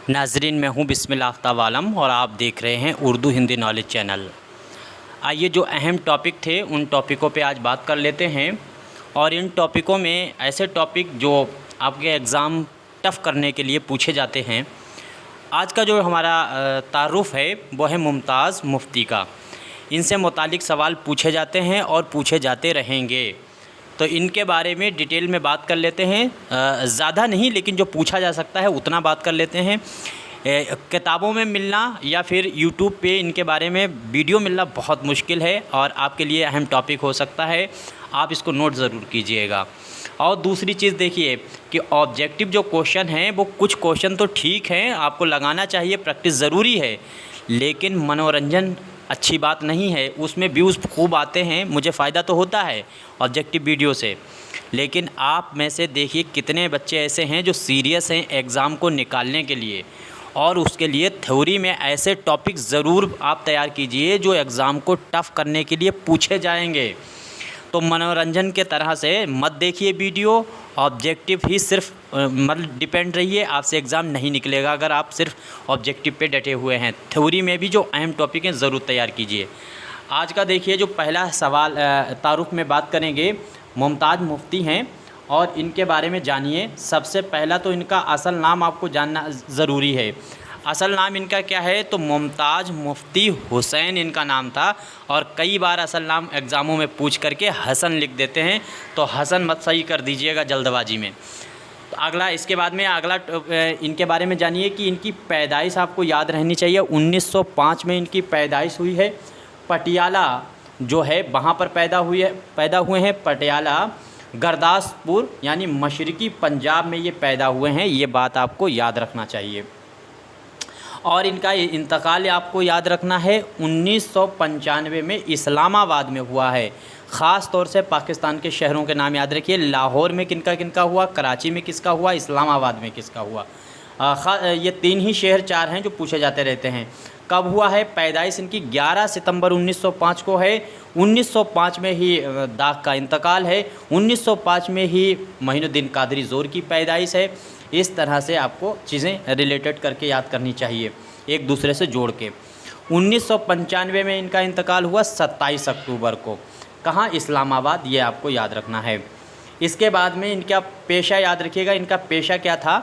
नाजरीन, मैं हूं बिस्मिल्लाह आफ्ताब आलम और आप देख रहे हैं उर्दू हिंदी नॉलेज चैनल। आइए जो अहम टॉपिक थे उन टॉपिकों पे आज बात कर लेते हैं। और इन टॉपिकों में ऐसे टॉपिक जो आपके एग्ज़ाम टफ़ करने के लिए पूछे जाते हैं। आज का जो हमारा तारुफ़ है वो है मुमताज़ मुफ्ती का। इनसे मुतालिक सवाल पूछे जाते हैं और पूछे जाते रहेंगे, तो इनके बारे में डिटेल में बात कर लेते हैं। ज़्यादा नहीं, लेकिन जो पूछा जा सकता है उतना बात कर लेते हैं। किताबों में मिलना या फिर यूट्यूब पे इनके बारे में वीडियो मिलना बहुत मुश्किल है और आपके लिए अहम टॉपिक हो सकता है। आप इसको नोट ज़रूर कीजिएगा। और दूसरी चीज़ देखिए कि ऑब्जेक्टिव जो क्वेश्चन हैं वो कुछ क्वेश्चन तो ठीक हैं, आपको लगाना चाहिए, प्रैक्टिस ज़रूरी है, लेकिन मनोरंजन अच्छी बात नहीं है। उसमें व्यूज़ खूब आते हैं, मुझे फ़ायदा तो होता है ऑब्जेक्टिव वीडियो से, लेकिन आप में से देखिए कितने बच्चे ऐसे हैं जो सीरियस हैं एग्ज़ाम को निकालने के लिए। और उसके लिए थ्योरी में ऐसे टॉपिक ज़रूर आप तैयार कीजिए जो एग्ज़ाम को टफ़ करने के लिए पूछे जाएंगे। तो मनोरंजन के तरह से मत देखिए वीडियो, ऑब्जेक्टिव ही सिर्फ मतलब डिपेंड रहिए, आपसे एग्ज़ाम नहीं निकलेगा अगर आप सिर्फ ऑब्जेक्टिव पे डटे हुए हैं। थ्योरी में भी जो अहम टॉपिक हैं ज़रूर तैयार कीजिए। आज का देखिए जो पहला सवाल तारुफ़ में बात करेंगे, मुमताज़ मुफ्ती हैं और इनके बारे में जानिए। सबसे पहला तो इनका असल नाम आपको जानना ज़रूरी है। असल नाम इनका क्या है? तो मुमताज़ मुफ्ती हुसैन इनका नाम था। और कई बार असल नाम एग्ज़ामों में पूछ करके हसन लिख देते हैं, तो हसन मत सही कर दीजिएगा जल्दबाजी में। तो अगला, इसके बाद में अगला इनके बारे में जानिए कि इनकी पैदाइश आपको याद रहनी चाहिए। 1905 में इनकी पैदाइश हुई है। पटियाला जो है वहाँ पर पैदा हुए हैं। पटियाला गुरदासपुर यानी मशरक़ी पंजाब में ये पैदा हुए हैं, ये बात आपको याद रखना चाहिए। और इनका इंतकाल आपको याद रखना है 1995 में इस्लामाबाद में हुआ है। ख़ास तौर से पाकिस्तान के शहरों के नाम याद रखिए। लाहौर में किनका हुआ, कराची में किसका हुआ, इस्लामाबाद में किसका हुआ। ये तीन ही शहर, चार हैं जो पूछे जाते रहते हैं। कब हुआ है? पैदाइश इनकी 11 सितंबर 1905 को है। 1905 में ही दाग का इंतकाल है। 1905 में ही मोइनुद्दीन कादरी ज़ोर की पैदाइश है। इस तरह से आपको चीज़ें रिलेटेड करके याद करनी चाहिए, एक दूसरे से जोड़ के। 1995 में इनका इंतकाल हुआ 27 अक्टूबर को। कहाँ? इस्लामाबाद, ये आपको याद रखना है। इसके बाद में इनका पेशा याद रखिएगा। इनका पेशा क्या था?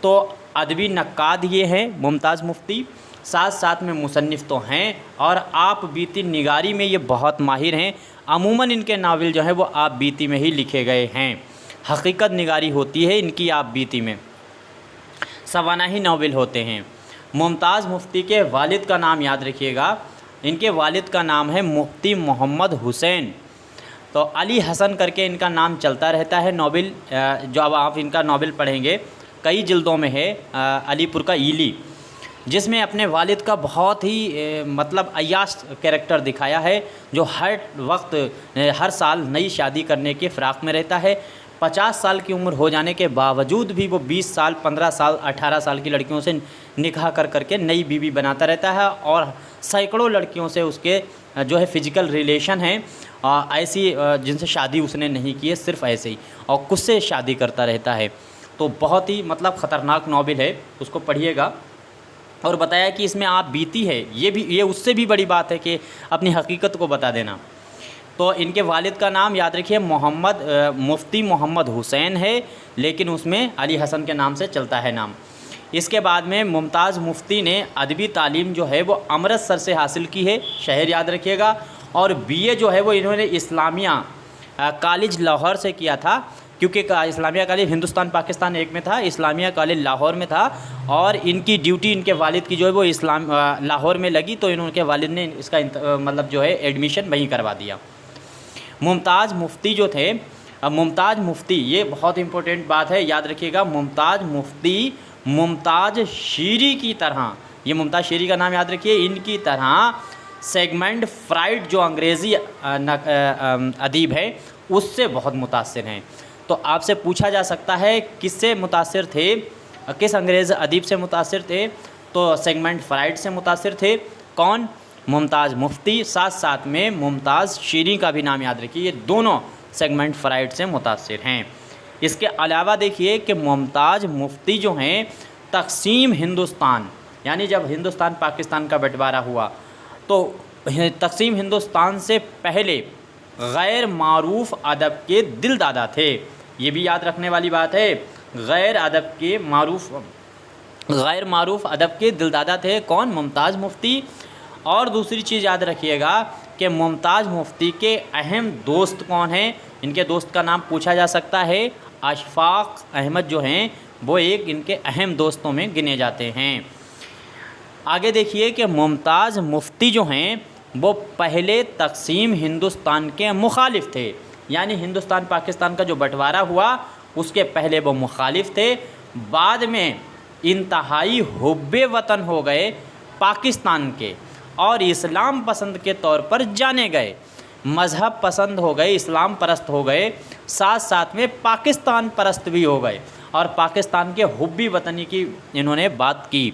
तो अदबी नक्काद ये हैं मुमताज़ मुफ्ती, साथ साथ में मुसन्निफ़ तो हैं और आप बीती निगारी में ये बहुत माहिर हैं। अमूमन इनके नावल जो हैं वो आप बीती में ही लिखे गए हैं। हकीकत निगारी होती है इनकी आप बीती में, सवानाही नावल होते हैं। मुमताज़ मुफ्ती के वालिद का नाम याद रखिएगा। इनके वालिद का नाम है मुफ्ती मोहम्मद हुसैन। तो अली हसन करके इनका नाम चलता रहता है। नावल जो अब आप इनका नावल पढ़ेंगे कई जिल्दों में है, अलीपुर का ईली, जिसमें अपने वालिद का बहुत ही मतलब अय्याश कैरेक्टर दिखाया है, जो हर वक्त हर साल नई शादी करने के फ़िराक़ में रहता है। 50 साल की उम्र हो जाने के बावजूद भी वो 20 साल, 15 साल, 18 साल की लड़कियों से निकाह करके नई बीवी बनाता रहता है। और सैकड़ों लड़कियों से उसके जो है फ़िज़िकल रिलेशन हैं, ऐसी जिनसे शादी उसने नहीं की है, सिर्फ़ ऐसे ही, और कुछ से शादी करता रहता है। तो बहुत ही मतलब ख़तरनाक नावल है, उसको पढ़िएगा। और बताया कि इसमें आप बीती है, ये उससे भी बड़ी बात है कि अपनी हकीकत को बता देना। तो इनके वालिद का नाम याद रखिए मुफ्ती मोहम्मद हुसैन है, लेकिन उसमें अली हसन के नाम से चलता है नाम। इसके बाद में मुमताज़ मुफ्ती ने अदबी तालीम जो है वो अमृतसर से हासिल की है, शहर याद रखिएगा। और बीए जो है वो इन्होंने इस्लामिया कॉलेज लाहौर से किया था, क्योंकि इस्लामिया कॉलेज हिंदुस्तान पाकिस्तान एक में था, इस्लामिया कॉलेज लाहौर में था। और इनकी ड्यूटी इनके वालिद की जो है वो लाहौर में लगी, तो इनके वालिद ने इसका मतलब जो है एडमिशन वहीं करवा दिया। मुमताज़ मुफ्ती जो थे, मुमताज़ मुफ्ती, ये बहुत इंपॉर्टेंट बात है, याद रखिएगा। मुमताज़ मुफ्ती मुमताज़ शीरी की तरह, ये मुमताज़ शीरी का नाम याद रखिए, इनकी तरह सिगमंड फ्राइड जो अंग्रेज़ी अदीब है उससे बहुत मुतासिर हैं। तो आपसे पूछा जा सकता है किससे मुतासिर थे, किस अंग्रेज़ अदीब से मुतासिर थे? तो सिगमंड फ्राइड से मुतासिर थे। कौन? मुमताज़ मुफ्ती। साथ साथ में मुमताज़ शीरी का भी नाम याद रखिए, ये दोनों सिगमंड फ्राइड से मुतासिर हैं। इसके अलावा देखिए कि मुमताज़ मुफ्ती जो हैं तक़सीम हिंदुस्तान, यानी जब हिंदुस्तान पाकिस्तान का बंटवारा हुआ तो तक़सीम हिंदुस्तान से पहले गैर मारूफ़ अदब के दिलदादा थे। ये भी याद रखने वाली बात है, गैर मारूफ़ अदब के दिलदादा थे कौन? मुमताज़ मुफ्ती। और दूसरी चीज़ याद रखिएगा कि मुमताज़ मुफ्ती के अहम दोस्त कौन हैं? इनके दोस्त का नाम पूछा जा सकता है। अशफाक़ अहमद जो हैं वो एक इनके अहम दोस्तों में गिने जाते हैं। आगे देखिए कि मुमताज़ मुफ्ती जो हैं वो पहले तक़सीम हिंदुस्तान के मुखालिफ थे, यानी हिंदुस्तान पाकिस्तान का जो बंटवारा हुआ उसके पहले वो मुखालिफ थे। बाद में इंतहाई हुब्बे वतन हो गए पाकिस्तान के और इस्लाम पसंद के तौर पर जाने गए, मज़हब पसंद हो गए, इस्लाम परस्त हो गए, साथ साथ में पाकिस्तान परस्त भी हो गए और पाकिस्तान के हुब्बी वतनी की इन्होंने बात की।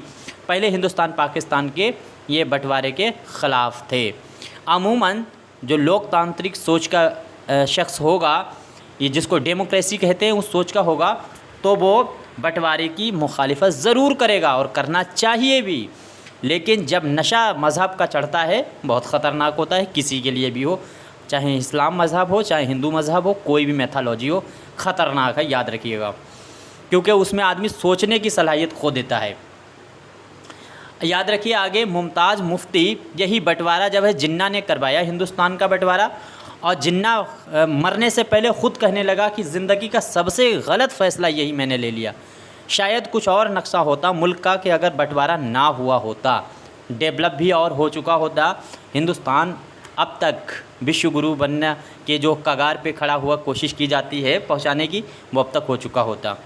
पहले हिंदुस्तान पाकिस्तान के ये बंटवारे के ख़िलाफ़ थे। अमूमन जो लोकतांत्रिक सोच का शख्स होगा, ये जिसको डेमोक्रेसी कहते हैं, उस सोच का होगा, तो वो बंटवारे की मुखालिफत ज़रूर करेगा और करना चाहिए भी। लेकिन जब नशा मज़हब का चढ़ता है बहुत ख़तरनाक होता है, किसी के लिए भी हो, चाहे इस्लाम मज़हब हो चाहे हिंदू मज़हब हो, कोई भी मैथोलॉजी हो, ख़तरनाक है, याद रखिएगा, क्योंकि उसमें आदमी सोचने की सलाहियत खो देता है। याद रखिए आगे मुमताज़ मुफ्ती, यही बंटवारा जब है जिन्ना ने करवाया हिंदुस्तान का बंटवारा, और जिन्ना मरने से पहले ख़ुद कहने लगा कि ज़िंदगी का सबसे गलत फ़ैसला यही मैंने ले लिया। शायद कुछ और नक्शा होता मुल्क का कि अगर बंटवारा ना हुआ होता, डेवलप भी और हो चुका होता, हिंदुस्तान अब तक विश्व गुरु बनने के जो कगार पे खड़ा हुआ कोशिश की जाती है पहुंचाने की, वो अब तक हो चुका होता।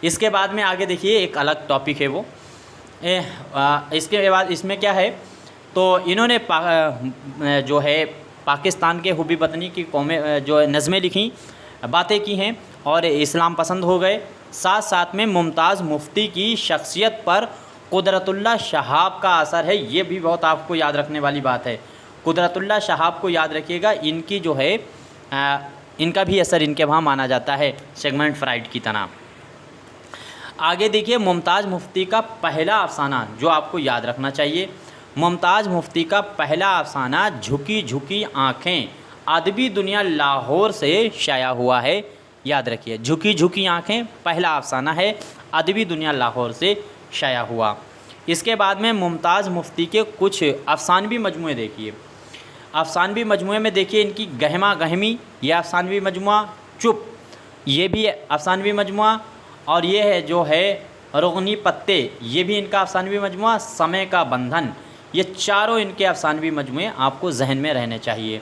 इसके बाद में आगे देखिए एक अलग टॉपिक है वो, इसके बाद इसमें क्या है, तो इन्होंने जो है पाकिस्तान के हुब्बी वतनी की कौमें जो नज़में लिखी, बातें की हैं और इस्लाम पसंद हो गए। साथ साथ में मुमताज़ मुफ्ती की शख्सियत पर कुदरतुल्लाह शहाब का असर है, ये भी बहुत आपको याद रखने वाली बात है। कुदरतुल्लाह शहाब को याद रखिएगा, इनकी जो है इनका भी असर इनके वहाँ माना जाता है, सिगमंड फ्राइड की तरह। आगे देखिए मुमताज़ मुफ्ती का पहला अफसाना जो आपको याद रखना चाहिए, मुमताज़ मुफ्ती का पहला अफसाना झुकी झुकी आँखें अदबी दुनिया लाहौर से शाया हुआ है। याद रखिए झुकी झुकी आँखें पहला अफसाना है, अदबी दुनिया लाहौर से शाया हुआ। इसके बाद में मुमताज़ मुफ्ती के कुछ अफसानवी मजमूए देखिए। अफसानवी मजमूए में देखिए इनकी गहमा गहमी, यह अफसानवी मजमुआ, चुप ये भी अफसानवी मजमुआ, और ये है जो है रुगनी पत्ते, ये भी इनका अफसानवी मजमुआ, समय का बंधन, ये चारों इनके अफसानवी मजमुए आपको जहन में रहने चाहिए।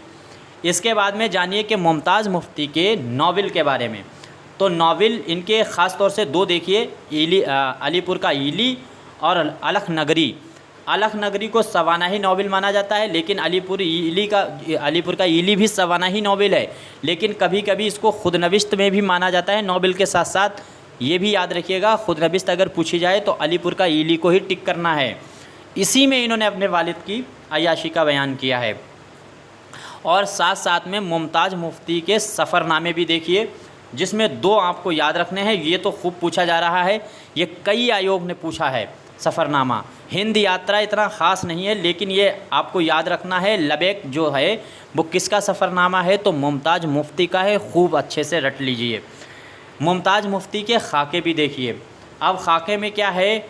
इसके बाद में जानिए कि मुमताज़ मुफ्ती के नावल के बारे में। तो नावल इनके ख़ास तौर से दो देखिए, अलीपुर का ईली और अलख नगरी। अलख नगरी को सवानाही नावल माना जाता है, लेकिन अलीपुर का ईली भी सवानाही नावल है, लेकिन कभी कभी इसको खुदनविश्त में भी माना जाता है नावल के साथ साथ। ये भी याद रखिएगा, खुदनविश्त अगर पूछी जाए तो अलीपुर का ईली को ही टिक करना है। इसी में इन्होंने अपने वालिद की अय्याशी का बयान किया है। और साथ साथ में मुमताज़ मुफ्ती के सफ़रनामे भी देखिए, जिसमें दो आपको याद रखने हैं, ये तो खूब पूछा जा रहा है, ये कई आयोग ने पूछा है। सफ़रनामा हिंद यात्रा इतना ख़ास नहीं है, लेकिन ये आपको याद रखना है, लबैक जो है वो किसका सफ़रनामा है, तो मुमताज़ मुफ्ती का है, खूब अच्छे से रट लीजिए। मुमताज़ मुफ्ती के खाके भी देखिए। अब खाके में क्या है,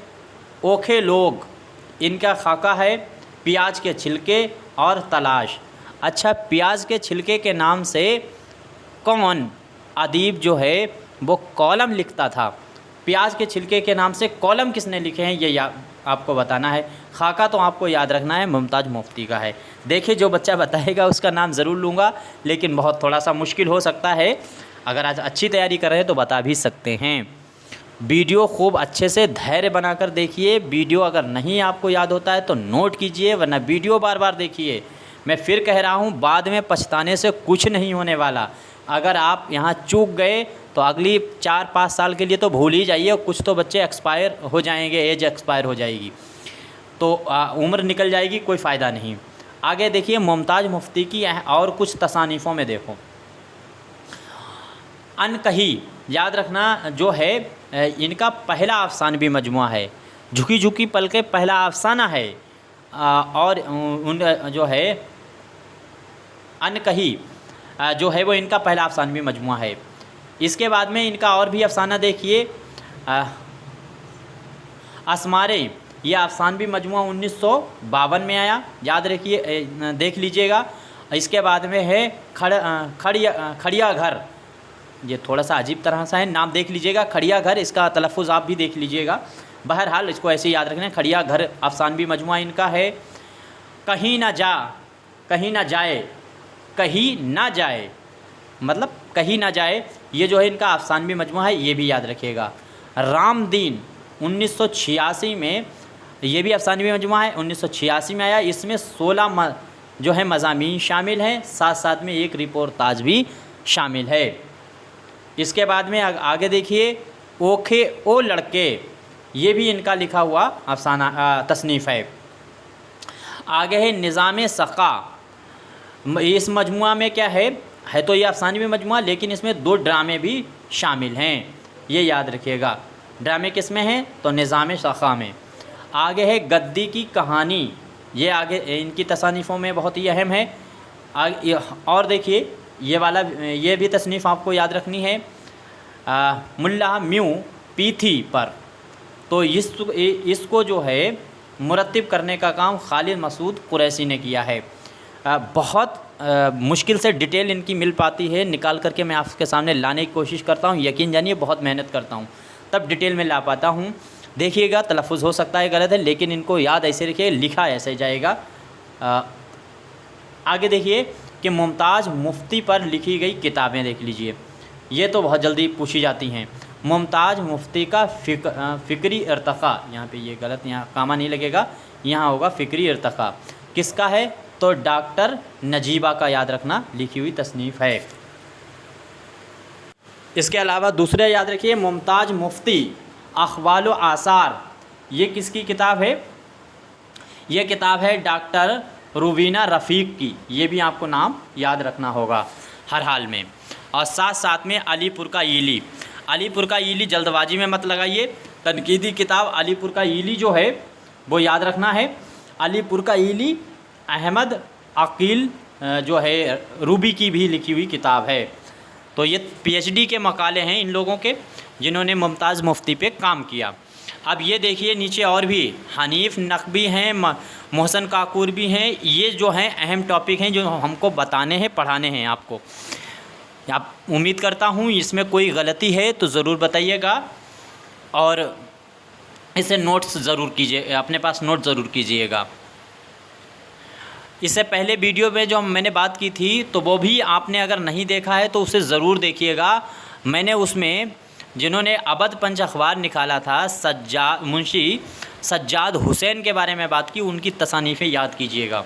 ओखे लोग, इनका खाका है प्याज के छिलके और तलाश। अच्छा, प्याज के छिलके के नाम से कौन अदीब जो है वो कॉलम लिखता था, प्याज के छिलके के नाम से कॉलम किसने लिखे हैं, ये आपको बताना है। खाका तो आपको याद रखना है, मुमताज़ मुफ्ती का है। देखिए जो बच्चा बताएगा उसका नाम ज़रूर लूँगा, लेकिन बहुत थोड़ा सा मुश्किल हो सकता है। अगर आज अच्छी तैयारी कर रहे हैं तो बता भी सकते हैं। वीडियो खूब अच्छे से धैर्य बनाकर देखिए। वीडियो अगर नहीं आपको याद होता है तो नोट कीजिए, वरना वीडियो बार बार देखिए। मैं फिर कह रहा हूँ, बाद में पछताने से कुछ नहीं होने वाला। अगर आप यहाँ चूक गए तो अगली 4-5 साल के लिए तो भूल ही जाइए, कुछ तो बच्चे एक्सपायर हो जाएंगे, एज एक्सपायर हो जाएगी, तो उम्र निकल जाएगी, कोई फ़ायदा नहीं। आगे देखिए मुमताज़ मुफ्ती की और कुछ तसानीफ़ों में देखो। अनकही याद रखना जो है इनका पहला अफसानवी मजमुआ है। झुकी झुकी पलकें पहला अफसाना है और उन जो है अनकही जो है वो इनका पहला अफसानवी मजमुआ है। इसके बाद में इनका और भी अफसाना देखिए, असमारे, ये अफसानवी मजमुआ 1952 में आया, याद रखिए, देख लीजिएगा। इसके बाद में है खड़िया घर, ये थोड़ा सा अजीब तरह सा है, नाम देख लीजिएगा, खड़िया घर, इसका तलफ़ुज़ आप भी देख लीजिएगा। बहरहाल इसको ऐसे याद रखना है, खड़िया घर अफसानवी मजमुआ इनका है। कहीं ना जाए, कहीं ना जाए मतलब कहीं ना जाए, ये जो है इनका अफसानवी मजमुआ है, ये भी याद रखिएगा। रामदीन 1986 में, ये भी अफसानवी मजमुआ है, 1986 में आया। इसमें 16 जो है मज़ामीन शामिल हैं, साथ साथ में एक रिपोर्टाज भी शामिल है। इसके बाद में आगे देखिए, ओखे ओ लड़के, ये भी इनका लिखा हुआ अफसाना तसनीफ़ है। आगे है निज़ाम सक़ा, इस मजमुआ में क्या है तो ये अफसानवी मजमुआ, लेकिन इसमें 2 ड्रामे भी शामिल हैं, ये याद रखिएगा। ड्रामे किस में हैं तो निज़ाम सक़ा में। आगे है गद्दी की कहानी, ये आगे इनकी तसानीफ़ों में बहुत ही अहम है। आगे और देखिए ये वाला, ये भी तसनीफ़ आपको याद रखनी है, मुल्ला म्यू पीथी पर। तो इसको जो है मुरत्तिब करने का काम खालिद मसूद कुरैशी ने किया है। बहुत मुश्किल से डिटेल इनकी मिल पाती है, निकाल करके मैं आपके सामने लाने की कोशिश करता हूँ। यकीन जानिए बहुत मेहनत करता हूँ, तब डिटेल में ला पाता हूँ। देखिएगा, तलफ़ुज़ हो सकता है गलत है, लेकिन इनको याद ऐसे रखिए, लिखा ऐसे जाएगा। आगे देखिए कि मुमताज़ मुफ्ती पर लिखी गई किताबें देख लीजिए, ये तो बहुत जल्दी पूछी जाती हैं। मुमताज़ मुफ्ती का फ़िक्री इर्तक़ा, यहाँ पे ये गलत, यहाँ कामा नहीं लगेगा, यहाँ होगा फ़िक्री इर्तक़ा। किसका है तो डॉक्टर नजीबा का, याद रखना, लिखी हुई तसनीफ़ है। इसके अलावा दूसरे याद रखिए, मुमताज़ मुफ्ती अख़वाल व आसार, ये किसकी किताब है? ये किताब है डॉक्टर रुबीना रफ़ीक की, ये भी आपको नाम याद रखना होगा हर हाल में। और साथ साथ में अलीपुर का ईली, अलीपुर का ईली जल्दबाजी में मत लगाइए, तनकीदी किताब अलीपुर का ईली जो है वो याद रखना है। अलीपुर का ईली अहमद अकील जो है रूबी की भी लिखी हुई किताब है। तो ये पीएचडी के मकाले हैं इन लोगों के, जिन्होंने मुमताज़ मुफ्ती पे काम किया। अब ये देखिए नीचे और भी हनीफ़ नकवी हैं, मोहसन काकूर भी हैं। ये जो हैं अहम टॉपिक हैं जो हमको बताने हैं, पढ़ाने हैं आपको। आप उम्मीद करता हूँ इसमें कोई गलती है तो ज़रूर बताइएगा, और इसे नोट्स ज़रूर कीजिए, अपने पास नोट ज़रूर कीजिएगा। इससे पहले वीडियो में जो मैंने बात की थी तो वो भी आपने अगर नहीं देखा है तो उसे ज़रूर देखिएगा। मैंने उसमें जिन्होंने अबद पंच अखबार निकाला था मुंशी सज्जाद हुसैन के बारे में बात की, उनकी तसानीफ़ें याद कीजिएगा।